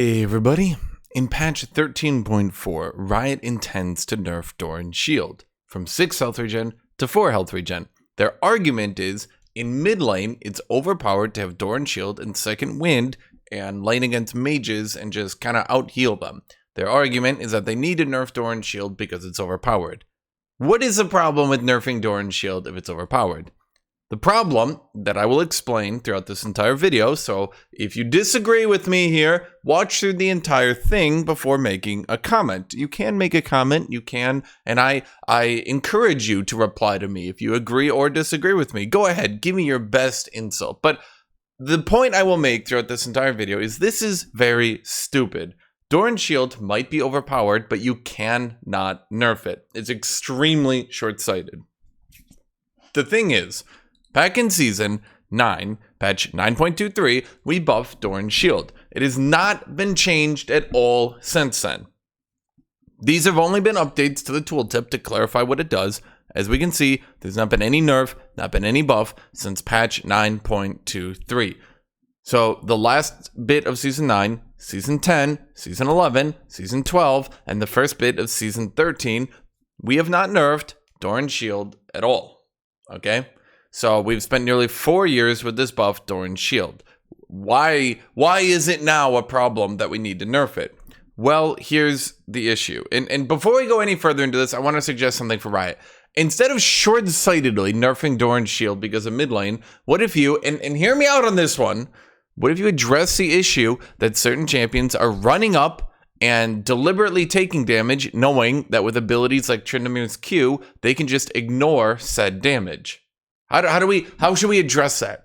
Hey everybody, in patch 13.4, Riot intends to nerf Doran shield from 6 health regen to 4 health regen. Their argument is, in mid lane, it's overpowered to have Doran shield and second wind and lane against mages and just kind of out heal them. Their argument is that they need to nerf Doran shield because it's overpowered. What is the problem with nerfing Doran shield if it's overpowered? The problem that I will explain throughout this entire video, so if you disagree with me here, watch through the entire thing before making a comment. You can make a comment, you can, and I encourage you to reply to me if you agree or disagree with me. Go ahead, give me your best insult. But the point I will make throughout this entire video is this is very stupid. Doran shield might be overpowered, but you cannot nerf it. It's extremely short-sighted. The thing is, back in Season 9, patch 9.23, we buffed Doran shield. It has not been changed at all since then. These have only been updates to the tooltip to clarify what it does. As we can see, there's not been any nerf, not been any buff since patch 9.23. So the last bit of Season 9, Season 10, Season 11, Season 12, and the first bit of Season 13, we have not nerfed Doran shield at all. Okay? So we've spent nearly 4 years with this buff, Doran shield. Why is it now a problem that we need to nerf it? Well, here's the issue. And before we go any further into this, I want to suggest something for Riot. Instead of short-sightedly nerfing Doran shield because of mid lane, what if you, and hear me out on this one, what if you address the issue that certain champions are running up and deliberately taking damage, knowing that with abilities like Tryndamere's Q, they can just ignore said damage? How should we address that?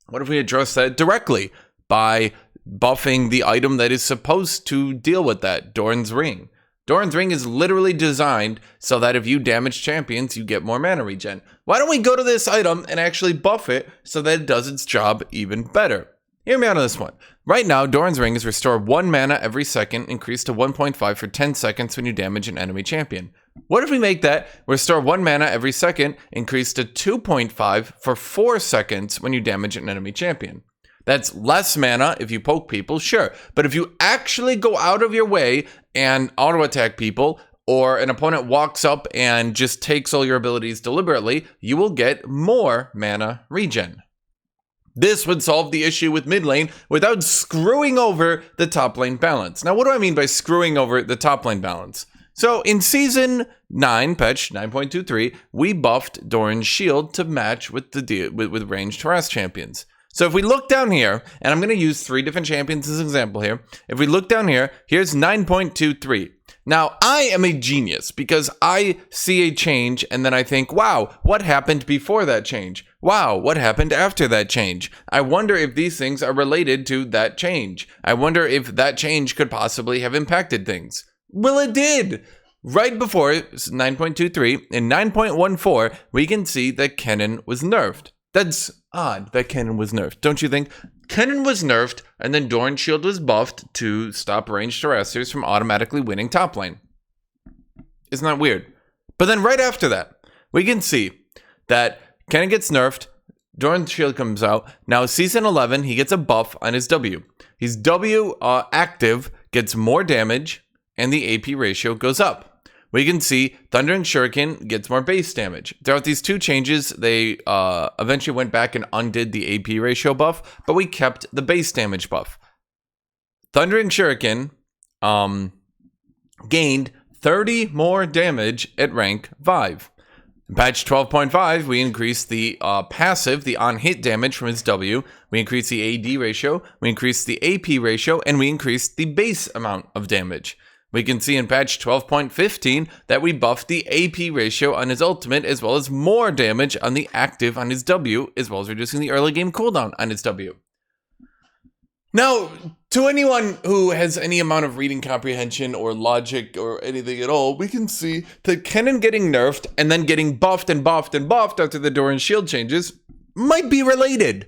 What if we address that directly by buffing the item that is supposed to deal with that, Doran's Ring? Doran's Ring is literally designed so that if you damage champions, you get more mana regen. Why don't we go to this item and actually buff it so that it does its job even better? Hear me out on this one. Right now, Doran's Ring is restore 1 mana every second, increased to 1.5 for 10 seconds when you damage an enemy champion. What if we make that restore 1 mana every second, increased to 2.5 for 4 seconds when you damage an enemy champion? That's less mana if you poke people, sure. But if you actually go out of your way and auto-attack people, or an opponent walks up and just takes all your abilities deliberately, you will get more mana regen. This would solve the issue with mid lane without screwing over the top lane balance. Now, what do I mean by screwing over the top lane balance? So in Season 9, patch 9.23, we buffed Doran's shield to match with with ranged harass champions. So if we look down here, and I'm going to use 3 different champions as an example here. If we look down here, here's 9.23. Now, I am a genius because I see a change and then I think, wow, what happened before that change? Wow, what happened after that change? I wonder if these things are related to that change. I wonder if that change could possibly have impacted things. Well, it did. Right before 9.23, in 9.14, we can see that Kennen was nerfed. That's odd that Kennen was nerfed, don't you think? Kennen was nerfed, and then Doran shield was buffed to stop ranged harassers from automatically winning top lane. Isn't that weird? But then right after that, we can see that Kennen gets nerfed, Doran's shield comes out. Now, Season 11, he gets a buff on his W. His W active gets more damage, and the AP ratio goes up. We can see Thundering Shuriken gets more base damage. Throughout these 2 changes, they eventually went back and undid the AP ratio buff, but we kept the base damage buff. Thundering Shuriken gained 30 more damage at rank 5. In patch 12.5, we increased the passive, the on-hit damage from his W. We increased the AD ratio, we increased the AP ratio, and we increased the base amount of damage. We can see in patch 12.15 that we buffed the AP ratio on his ultimate, as well as more damage on the active on his W, as well as reducing the early game cooldown on his W. Now, to anyone who has any amount of reading comprehension or logic or anything at all, we can see that Kennen getting nerfed and then getting buffed and buffed and buffed after the Doran shield changes might be related.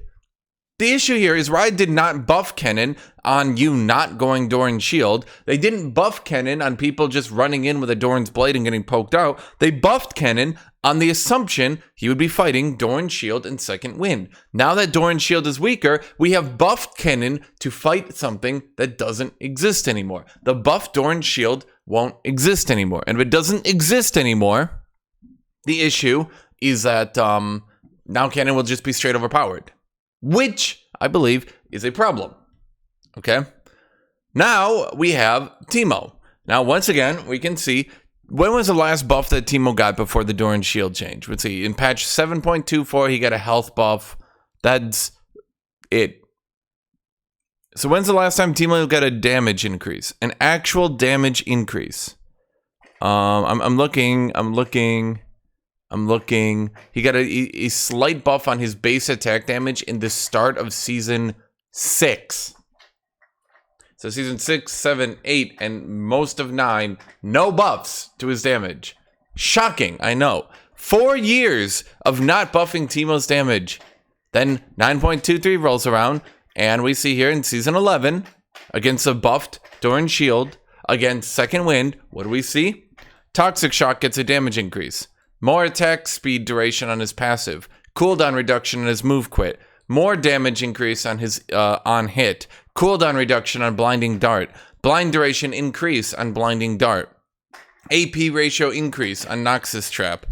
The issue here is Riot did not buff Kennen on you not going Doran Shield. They didn't buff Kennen on people just running in with a Doran's Blade and getting poked out. They buffed Kennen on the assumption he would be fighting Doran Shield in second wind. Now that Doran Shield is weaker, we have buffed Kennen to fight something that doesn't exist anymore. The buffed Doran Shield won't exist anymore. And if it doesn't exist anymore, the issue is that now Kennen will just be straight overpowered, which I believe is a problem. Okay? Now we have Teemo. Now, once again, we can see, when was the last buff that Teemo got before the Doran Shield change? Let's see. In patch 7.24, he got a health buff. That's it. So when's the last time Teemo got a damage increase? An actual damage increase. I'm looking. He got a slight buff on his base attack damage in the start of season 6. So season 6, 7, 8, and most of 9, no buffs to his damage. Shocking, I know. 4 years of not buffing Teemo's damage. Then 9.23 rolls around, and we see here in season 11, against a buffed Doran Shield, against second wind, what do we see? Toxic Shock gets a damage increase. More attack speed duration on his passive. Cooldown reduction on his move quit. More damage increase on his on hit. Cooldown reduction on Blinding Dart. Blind duration increase on Blinding Dart. AP ratio increase on Noxus Trap.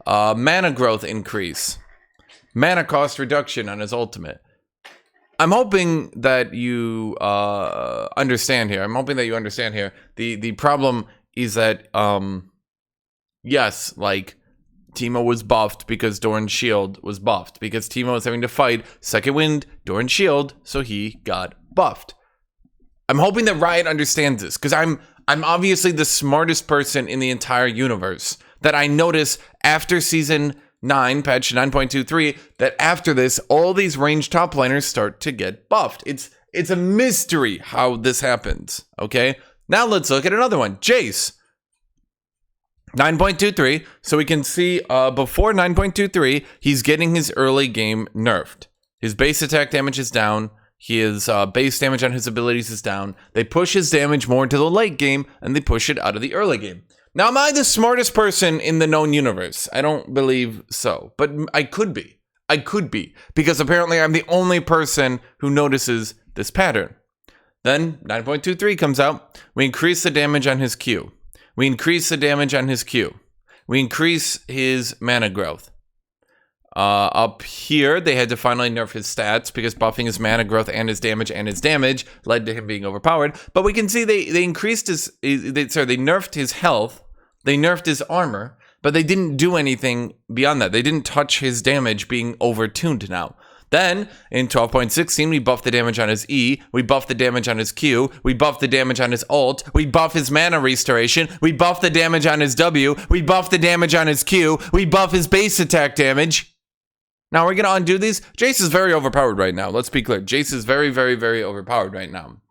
Mana growth increase. Mana cost reduction on his ultimate. I'm hoping that you understand here. The problem is that, yes, like, Teemo was buffed because Doran Shield was buffed. Because Teemo was having to fight second wind, Doran Shield, so he got buffed. I'm hoping that Riot understands this, because I'm obviously the smartest person in the entire universe. That I notice after season 9, patch 9.23, that after this, all these ranged top laners start to get buffed. It's a mystery how this happens, okay? Now let's look at another one. Jayce. 9.23, so we can see before 9.23, he's getting his early game nerfed. His base attack damage is down. His base damage on his abilities is down. They push his damage more into the late game, and they push it out of the early game. Now, am I the smartest person in the known universe? I don't believe so, but I could be. I could be, because apparently I'm the only person who notices this pattern. Then 9.23 comes out. We increase the damage on his Q. We increase the damage on his Q. We increase his mana growth. Up here, they had to finally nerf his stats because buffing his mana growth and his damage led to him being overpowered. But we can see they increased they nerfed his health, they nerfed his armor, but they didn't do anything beyond that. They didn't touch his damage being overtuned now. Then, in 12.16, we buff the damage on his E, we buff the damage on his Q, we buff the damage on his ult, we buff his mana restoration, we buff the damage on his W, we buff the damage on his Q, we buff his base attack damage. Now, we're going to undo these. Jayce is very overpowered right now. Let's be clear. Jayce is very, very, very overpowered right now.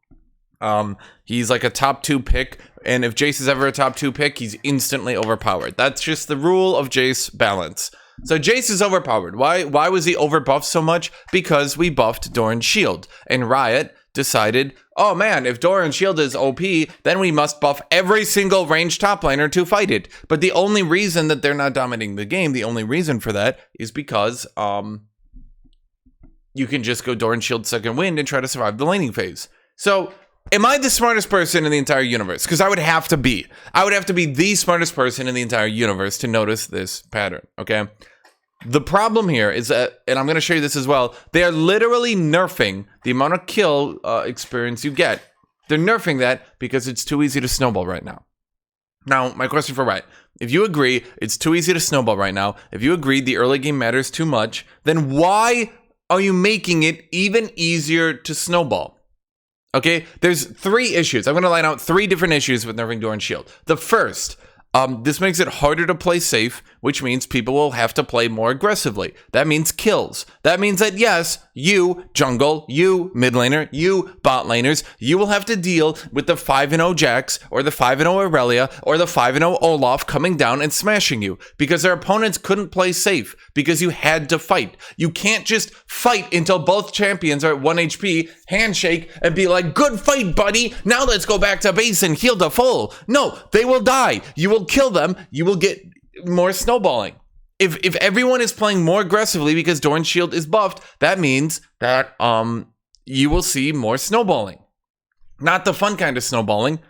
He's like a top 2 pick, and if Jayce is ever a top 2 pick, he's instantly overpowered. That's just the rule of Jayce balance. So Jayce is overpowered. Why was he overbuffed so much? Because we buffed Doran Shield. And Riot decided, oh man, if Doran Shield is OP, then we must buff every single ranged top laner to fight it. But the only reason that they're not dominating the game, the only reason for that is because you can just go Doran Shield second wind and try to survive the laning phase. So am I the smartest person in the entire universe? Because I would have to be. I would have to be the smartest person in the entire universe to notice this pattern, okay? The problem here is that, and I'm going to show you this as well, they are literally nerfing the amount of kill experience you get. They're nerfing that because it's too easy to snowball right now. Now, my question for Riot, if you agree it's too easy to snowball right now, if you agree the early game matters too much, then why are you making it even easier to snowball? Okay, there's 3 issues. I'm going to line out 3 different issues with nerfing Doran Shield. The first, this makes it harder to play safe, which means people will have to play more aggressively. That means kills. That means that, yes, you jungle, you mid laner, you bot laners, you will have to deal with the 5-0 Jax or the 5-0 Aurelia or the 5-0 Olaf coming down and smashing you because their opponents couldn't play safe because you had to fight. You can't just fight until both champions are at 1 HP, handshake, and be like, good fight, buddy. Now let's go back to base and heal to full. No, they will die. You will kill them. You will get more snowballing. If everyone is playing more aggressively because Doran's shield is buffed, that means that you will see more snowballing. Not the fun kind of snowballing,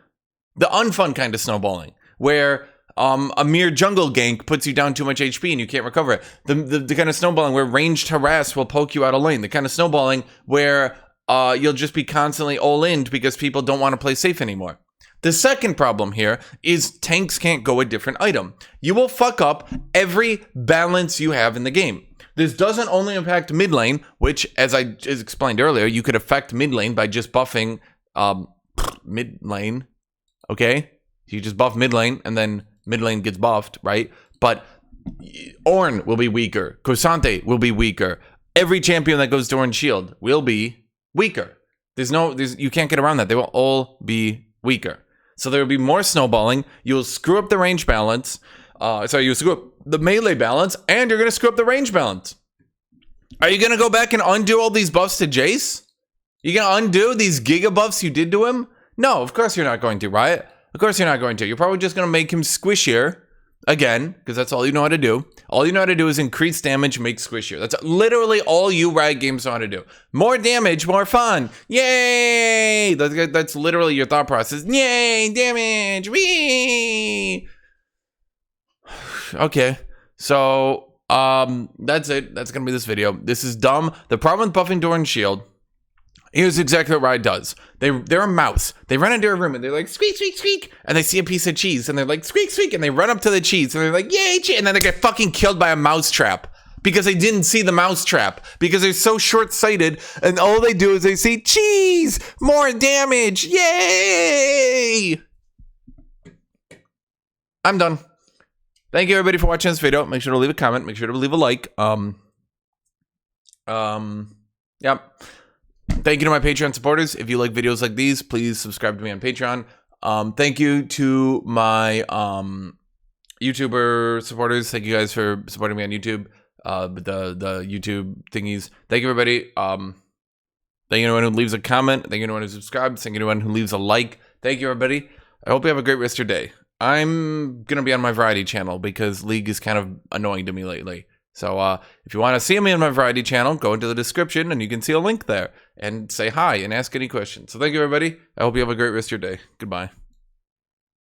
the unfun kind of snowballing, where a mere jungle gank puts you down too much HP and you can't recover it. The kind of snowballing where ranged harass will poke you out of lane. The kind of snowballing where you'll just be constantly all-in because people don't want to play safe anymore. The second problem here is tanks can't go a different item. You will fuck up every balance you have in the game. This doesn't only impact mid lane, which, as I just explained earlier, you could affect mid lane by just buffing mid lane, okay? You just buff mid lane, and then mid lane gets buffed, right? But Ornn will be weaker. K'Sante will be weaker. Every champion that goes Doran shield will be weaker. You can't get around that. They will all be weaker. So there will be more snowballing. You'll screw up the range balance. You'll screw up the melee balance, and you're going to screw up the range balance. Are you going to go back and undo all these buffs to Jayce? You going to undo these giga buffs you did to him? No, of course you're not going to, right? Of course you're not going to. You're probably just going to make him squishier again, because that's all you know how to do. All you know how to do is increase damage, make squishier. That's literally all you Riot Games know how to do. More damage, more fun. Yay! That's literally your thought process. Yay, damage. Whee! Okay, so that's it. That's gonna be this video. This is dumb. The problem with buffing Doran's shield, here's exactly what Riot does. They're a mouse. They run into a room and they're like, squeak, squeak, squeak. And they see a piece of cheese and they're like, squeak, squeak. And they run up to the cheese and they're like, yay, cheese. And then they get fucking killed by a mouse trap because they didn't see the mouse trap because they're so short-sighted. And all they do is they say, cheese, more damage. Yay. I'm done. Thank you everybody for watching this video. Make sure to leave a comment. Make sure to leave a like. Yep. Thank you to my Patreon supporters. If you like videos like these, please subscribe to me on Patreon. Thank you to my YouTuber supporters. Thank you guys for supporting me on YouTube. The YouTube thingies. Thank you everybody. Thank you to anyone who leaves a comment. Thank you to anyone who subscribes. Thank you to anyone who leaves a like. Thank you everybody. I hope you have a great rest of your day. I'm gonna be on my variety channel because League is kind of annoying to me lately. So if you want to see me on my variety channel, go into the description and you can see a link there and say hi and ask any questions. So thank you, everybody. I hope you have a great rest of your day. Goodbye.